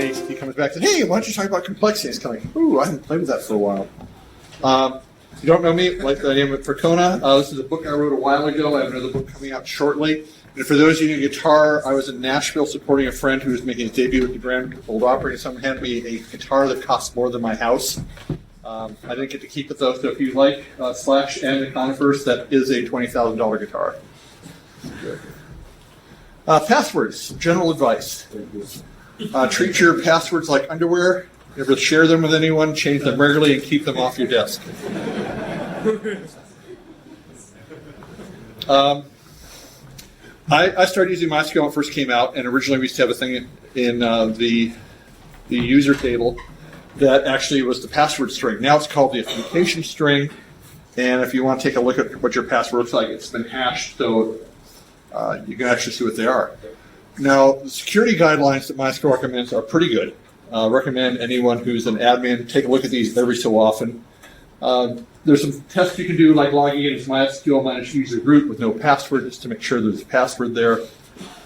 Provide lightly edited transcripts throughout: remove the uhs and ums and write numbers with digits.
he comes back and says, hey, why don't you talk about complexity? It's kind of like, ooh, I haven't played with that for a while. If you don't know me, like I am at Fracona, this is a book I wrote a while ago. I have another book coming out shortly. And for those of you in guitar, I was in Nashville supporting a friend who was making his debut with the Grand Old Opry, and someone handed me a guitar that costs more than my house. I didn't get to keep it though, so if you like Slash and the Conifers, that is a $20,000 guitar. Passwords, general advice. Treat your passwords like underwear. Never share them with anyone, change them regularly, and keep them off your desk. I started using MySQL when it first came out, and originally we used to have a thing in the user table that actually was the password string. Now it's called the authentication string, and if you want to take a look at what your password looks like, it's been hashed, so you can actually see what they are. Now, the security guidelines that MySQL recommends are pretty good. Recommend anyone who's an admin take a look at these every so often. There's some tests you can do, like logging in as MySQL managed user group with no password, just to make sure there's a password there.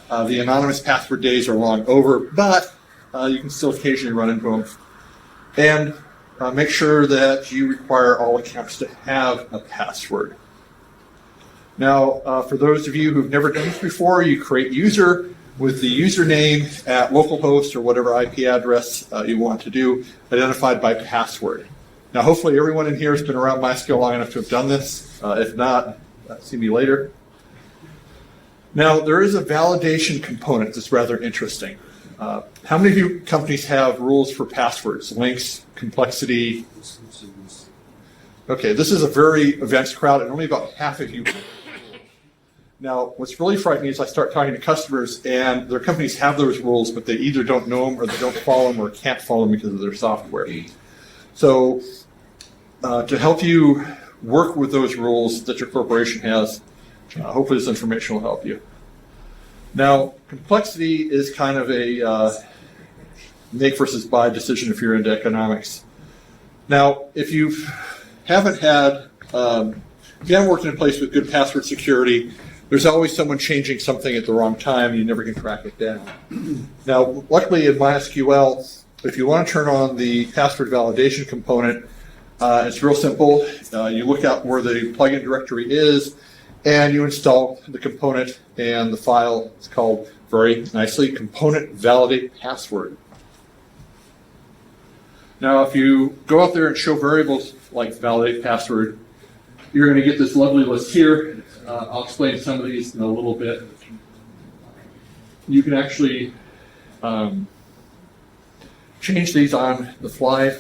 The anonymous password days are long over, but you can still occasionally run into them. And make sure that you require all accounts to have a password. Now, for those of you who've never done this before, you create user with the username at localhost or whatever IP address you want to do, identified by password. Now, hopefully everyone in here has been around MySQL long enough to have done this. If not, see me later. Now, there is a validation component that's rather interesting. How many of you companies have rules for passwords, links, complexity? Okay, this is a very advanced crowd, and only about half of you. Now, what's really frightening is I start talking to customers, and their companies have those rules, but they either don't know them, or they don't follow them, or can't follow them because of their software. So, to help you work with those rules that your corporation has, hopefully this information will help you. Now, complexity is kind of a make versus buy decision if you're into economics. Now, if you haven't worked in a place with good password security, there's always someone changing something at the wrong time, and you never can track it down. Now, luckily in MySQL, if you want to turn on the password validation component, it's real simple. You look out where the plugin directory is, and you install the component and the file. It's called, very nicely, component validate password. Now, if you go out there and show variables like validate password, you're going to get this lovely list here. I'll explain some of these in a little bit. You can actually change these on the fly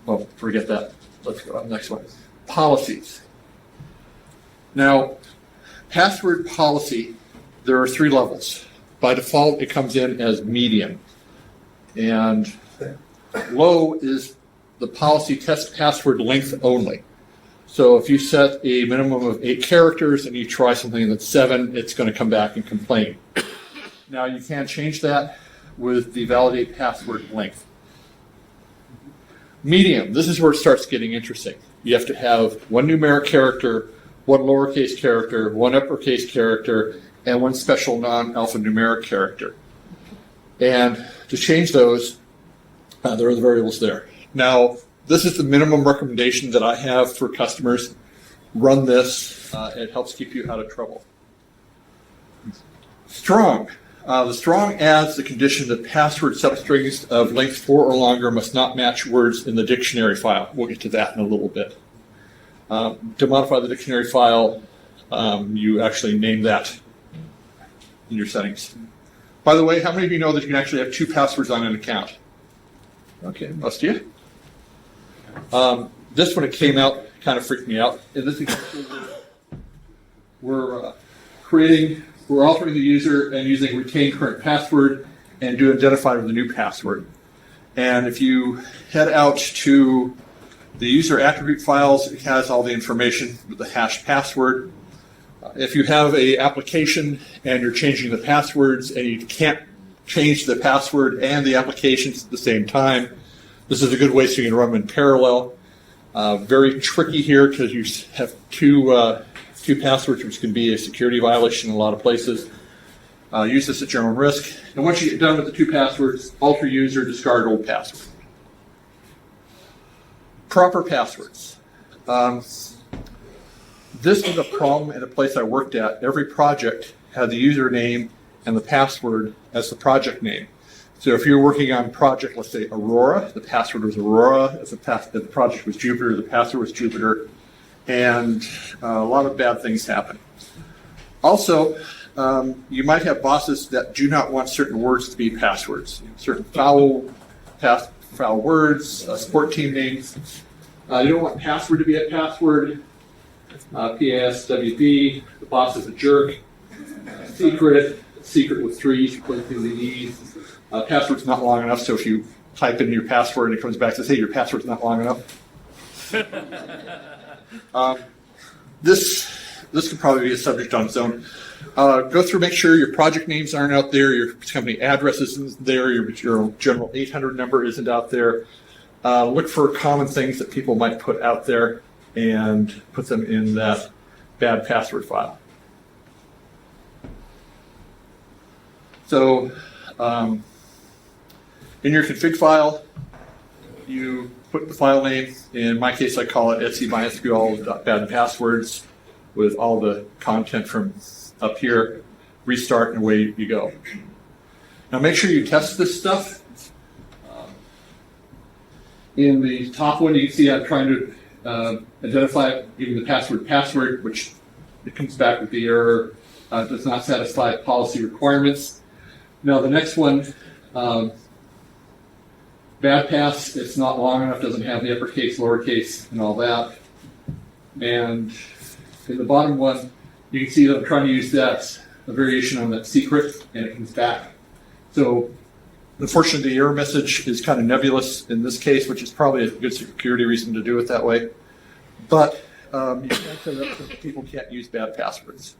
well, forget that. Let's go on the next one. Policies. Now, password policy, there are 3 levels. By default, it comes in as medium. And low is the policy test password length only. So if you set a minimum of 8 characters and you try something that's 7, it's going to come back and complain. Now you can change that with the validate password length. Medium, this is where it starts getting interesting. You have to have 1 numeric character, 1 lowercase character, 1 uppercase character, and 1 special non-alphanumeric character. And to change those, there are the variables there. Now, this is the minimum recommendation that I have for customers. Run this. It helps keep you out of trouble. Strong. The strong adds the condition that password substrings of length 4 or longer must not match words in the dictionary file. We'll get to that in a little bit. To modify the dictionary file, you actually name that in your settings. By the way, how many of you know that you can actually have 2 passwords on an account? Okay, most of you. This, when it came out, kind of freaked me out. In this example, we're altering the user and using retain current password and do identify with the new password. And if you head out to the user attribute files, it has all the information with the hashed password. If you have an application and you're changing the passwords and you can't change the password and the applications at the same time, this is a good way so you can run them in parallel. Very tricky here because you have two passwords, which can be a security violation in a lot of places. Use this at your own risk. And once you get done with the 2 passwords, alter user, discard old password. Proper passwords. This was a problem at a place I worked at. Every project had the username and the password as the project name. So if you're working on project, let's say Aurora, the password was Aurora. If the project was Jupiter, the password was Jupiter. And a lot of bad things happen. Also, you might have bosses that do not want certain words to be passwords. Certain foul words, support team names. You don't want password to be a password. PASWB, the boss is a jerk. Secret with 3s, replacing the E's. Password's not long enough, so if you type in your password and it comes back and says, hey, your password's not long enough. This could probably be a subject on its own. Go through, make sure your project names aren't out there, your company address isn't there, your general 800 number isn't out there. Look for common things that people might put out there and put them in that bad password file. So in your config file, you put the file name. In my case, I call it /MySQL.badPasswords with all the content from up here. Restart, and away you go. Now make sure you test this stuff. In the top one, you can see I'm trying to identify even the password, which it comes back with the error, does not satisfy policy requirements. Now the next one, bad pass, it's not long enough, doesn't have the uppercase, lowercase, and all that. And in the bottom one, you can see that I'm trying to use that, a variation on that secret, and it comes back. So unfortunately, the error message is kind of nebulous in this case, which is probably a good security reason to do it that way. But you can set it up so that people can't use bad passwords.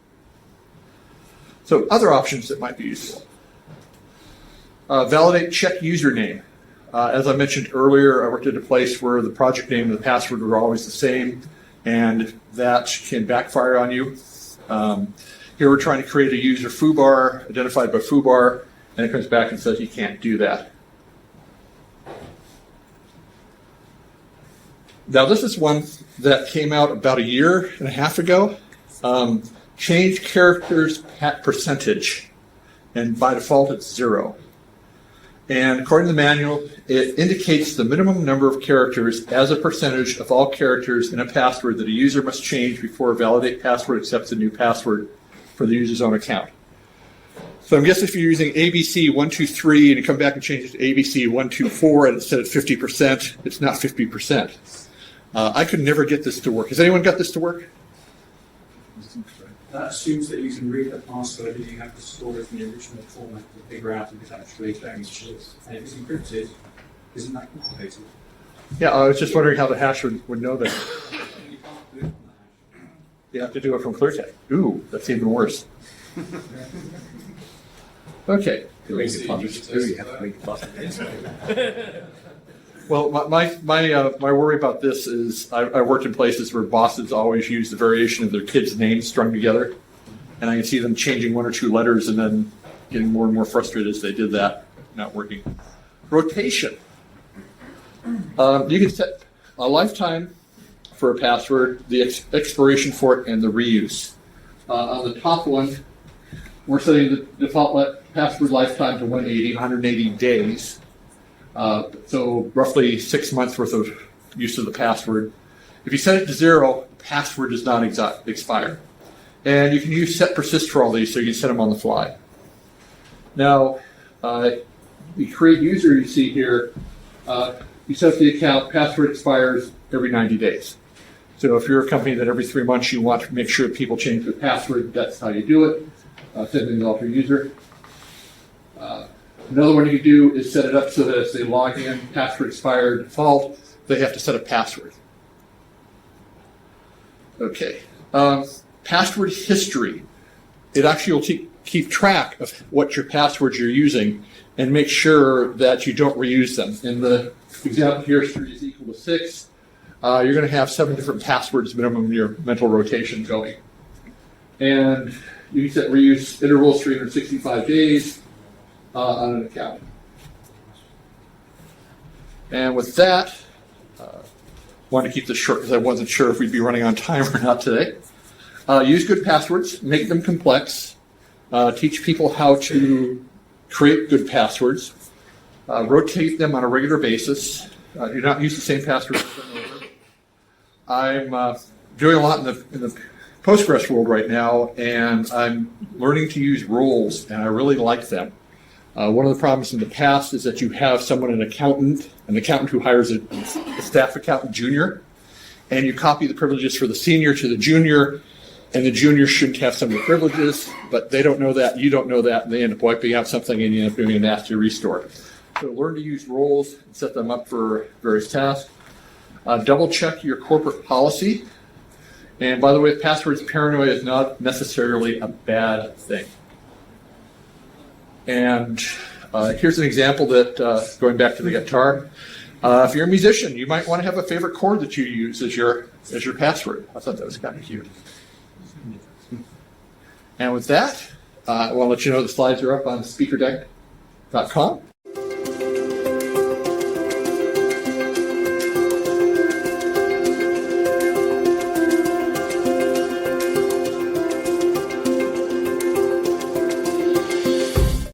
So other options that might be useful. Validate check username. As I mentioned earlier, I worked at a place where the project name and the password were always the same, and that can backfire on you. Here we're trying to create a user foobar identified by foobar, and it comes back and says you can't do that. Now this is one that came out about 1.5 years ago. Change characters percentage, and by default it's 0. And according to the manual, it indicates the minimum number of characters as a percentage of all characters in a password that a user must change before a validate password accepts a new password for the user's own account. So I'm guessing if you're using ABC123 and you come back and change it to ABC124 and it's set at 50%, it's not 50%. I could never get this to work. Has anyone got this to work? That assumes that you can read the password and you have to store it in the original format to figure out if it's actually changed. And if it's encrypted, isn't that complicated? Yeah, I was just wondering how the hash would know that. You can't do it from the hash. You have to do it from ClearText. Ooh, that's even worse. Okay. Well, my worry about this is I worked in places where bosses always use the variation of their kids' names strung together, and I can see them changing 1 or 2 letters and then getting more and more frustrated as they did that, not working. Rotation. You can set a lifetime for a password, the expiration for it, and the reuse. On the top one, we're setting the default password lifetime to 180 days. So roughly 6 months worth of use of the password. If you set it to 0, the password does not expire. And you can use set persist for all these, so you can set them on the fly. Now, the create user you see here, you set up the account, password expires every 90 days. So if you're a company that every 3 months you want to make sure people change the password, that's how you do it. Send an alter user. Another one you can do is set it up so that as they log in, password expired default, they have to set a password. Okay. Password history. It actually will keep track of what your passwords you're using and make sure that you don't reuse them. In the example here, 3 is equal to 6. You're going to have 7 different passwords minimum in your mental rotation going. And you set reuse intervals 365 days on an account. And with that, wanted to keep this short because I wasn't sure if we'd be running on time or not today. Use good passwords, make them complex, teach people how to create good passwords, rotate them on a regular basis, do not use the same password over and over. I'm doing a lot in the Postgres world right now, and I'm learning to use roles, and I really like them. One of the problems in the past is that you have someone, an accountant who hires a staff accountant junior, and you copy the privileges for the senior to the junior, and the junior shouldn't have some of the privileges, but they don't know that, you don't know that, and they end up wiping out something, and you end up doing a nasty restore. So learn to use roles and set them up for various tasks. Double check your corporate policy. And by the way, passwords paranoia is not necessarily a bad thing. And here's an example that, going back to the guitar, if you're a musician, you might want to have a favorite chord that you use as your password. I thought that was kind of cute. And with that, I want to let you know the slides are up on speakerdeck.com.